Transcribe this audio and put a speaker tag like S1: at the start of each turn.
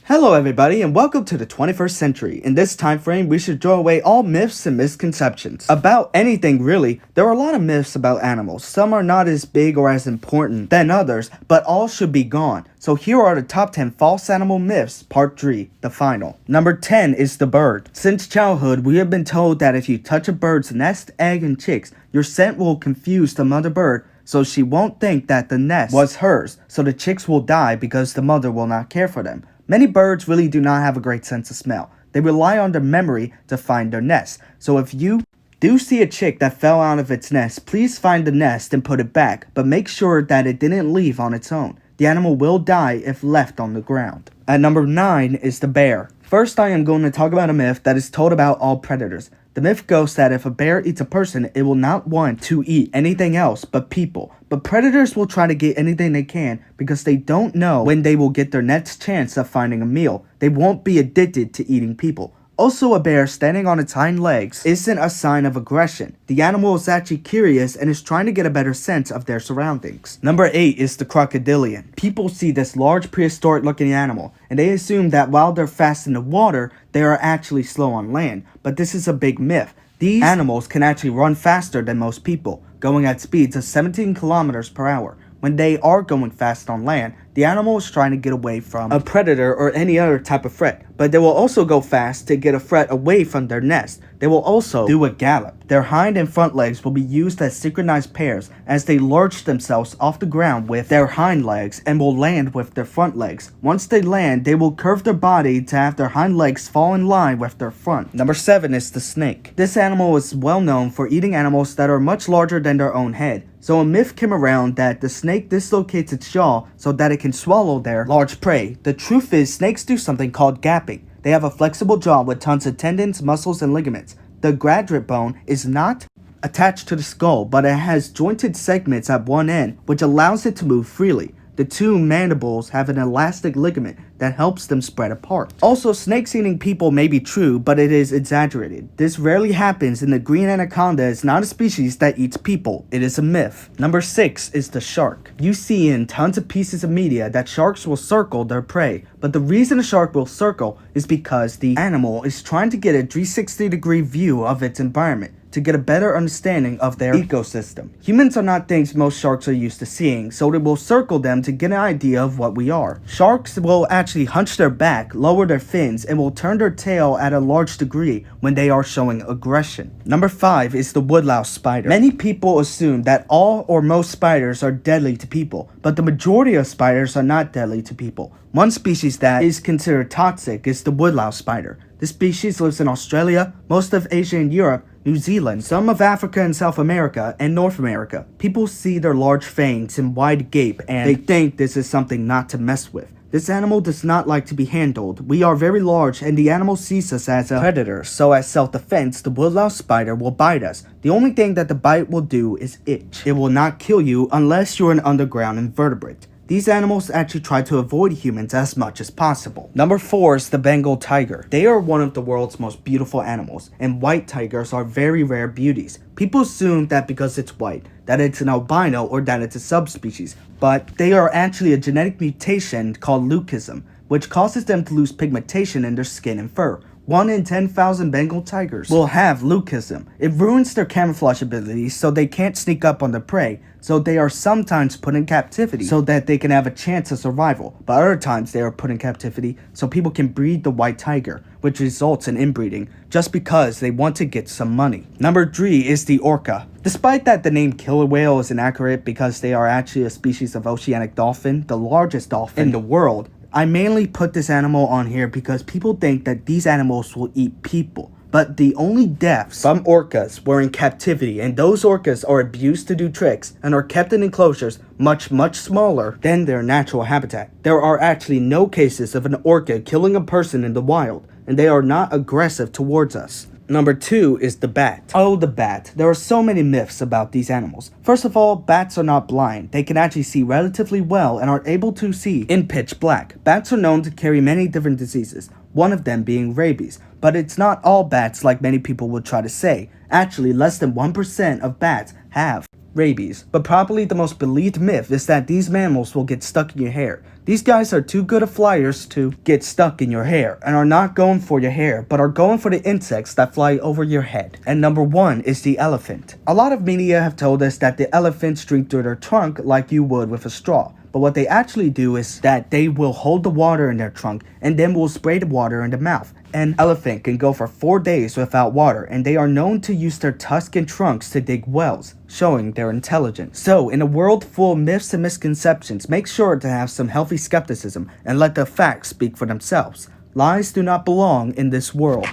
S1: Hello everybody and welcome to the 21st century. In this time frame, we should throw away all myths and misconceptions. About anything really, there are a lot of myths about animals. Some are not as big or as important than others, but all should be gone. So here are the top 10 false animal myths, part 3, the final. Number 10 is the bird. Since childhood, we have been told that if you touch a bird's nest, egg, and chicks, your scent will confuse the mother bird, so she won't think that the nest was hers, so the chicks will die because the mother will not care for them. Many birds really do not have a great sense of smell. They rely on their memory to find their nest. So if you do see a chick that fell out of its nest, please find the nest and put it back, but make sure that it didn't leave on its own. The animal will die if left on the ground. At number 9 is the bear. First, I am going to talk about a myth that is told about all predators. The myth goes that if a bear eats a person, it will not want to eat anything else but people. But predators will try to get anything they can because they don't know when they will get their next chance of finding a meal. They won't be addicted to eating people. Also, a bear standing on its hind legs isn't a sign of aggression. The animal is actually curious and is trying to get a better sense of their surroundings. Number 8 is the crocodilian. People see this large prehistoric looking animal and they assume that while they're fast in the water, they are actually slow on land. But this is a big myth. These animals can actually run faster than most people, going at speeds of 17 kilometers per hour. When they are going fast on land, the animal is trying to get away from a predator or any other type of threat. But they will also go fast to get a threat away from their nest. They will also do a gallop. Their hind and front legs will be used as synchronized pairs as they lurch themselves off the ground with their hind legs and will land with their front legs. Once they land, they will curve their body to have their hind legs fall in line with their front. Number 7 is the snake. This animal is well known for eating animals that are much larger than their own head. So a myth came around that the snake dislocates its jaw so that it can swallow their large prey. The truth is, snakes do something called gapping. They have a flexible jaw with tons of tendons, muscles, and ligaments. The quadrate bone is not attached to the skull, but it has jointed segments at one end, which allows it to move freely. The two mandibles have an elastic ligament that helps them spread apart. Also, snakes eating people may be true, but it is exaggerated. This rarely happens, and the green anaconda is not a species that eats people. It is a myth. Number 6 is the shark. You see in tons of pieces of media that sharks will circle their prey, but the reason a shark will circle is because the animal is trying to get a 360-degree view of its environment to get a better understanding of their ecosystem. Humans are not things most sharks are used to seeing, so they will circle them to get an idea of what we are. Sharks will actually hunch their back, lower their fins, and will turn their tail at a large degree when they are showing aggression. Number 5 is the Woodlouse Spider. Many people assume that all or most spiders are deadly to people, but the majority of spiders are not deadly to people. One species that is considered toxic is the Woodlouse Spider. This species lives in Australia, most of Asia and Europe, New Zealand, some of Africa and South America, and North America. People see their large fangs and wide gape and they think this is something not to mess with. This animal does not like to be handled. We are very large and the animal sees us as a predator, so as self-defense, the Woodlouse Spider will bite us. The only thing that the bite will do is itch. It will not kill you unless you're an underground invertebrate. These animals actually try to avoid humans as much as possible. Number 4 is the Bengal Tiger. They are one of the world's most beautiful animals, and white tigers are very rare beauties. People assume that because it's white, that it's an albino or that it's a subspecies, but they are actually a genetic mutation called leucism, which causes them to lose pigmentation in their skin and fur. 1 in 10,000 Bengal tigers will have leucism. It ruins their camouflage abilities so they can't sneak up on their prey, so they are sometimes put in captivity so that they can have a chance of survival, but other times they are put in captivity so people can breed the white tiger, which results in inbreeding just because they want to get some money. Number 3 is the orca. Despite that the name killer whale is inaccurate because they are actually a species of oceanic dolphin, the largest dolphin in the world, I mainly put this animal on here because people think that these animals will eat people. But the only deaths from orcas were in captivity, and those orcas are abused to do tricks and are kept in enclosures much smaller than their natural habitat. There are actually no cases of an orca killing a person in the wild, and they are not aggressive towards us. Number 2 is the bat. Oh, the bat. There are so many myths about these animals. First of all, bats are not blind. They can actually see relatively well and are able to see in pitch black. Bats are known to carry many different diseases, one of them being rabies. But it's not all bats like many people would try to say. Actually, less than 1% of bats have rabies. But probably the most believed myth is that these mammals will get stuck in your hair. These guys are too good of flyers to get stuck in your hair and are not going for your hair, but are going for the insects that fly over your head. And number 1 is the elephant. A lot of media have told us that the elephants drink through their trunk like you would with a straw. But what they actually do is that they will hold the water in their trunk and then will spray the water in the mouth. An elephant can go for 4 days without water, and they are known to use their tusks and trunks to dig wells, showing their intelligence. So, in a world full of myths and misconceptions, make sure to have some healthy skepticism and let the facts speak for themselves. Lies do not belong in this world.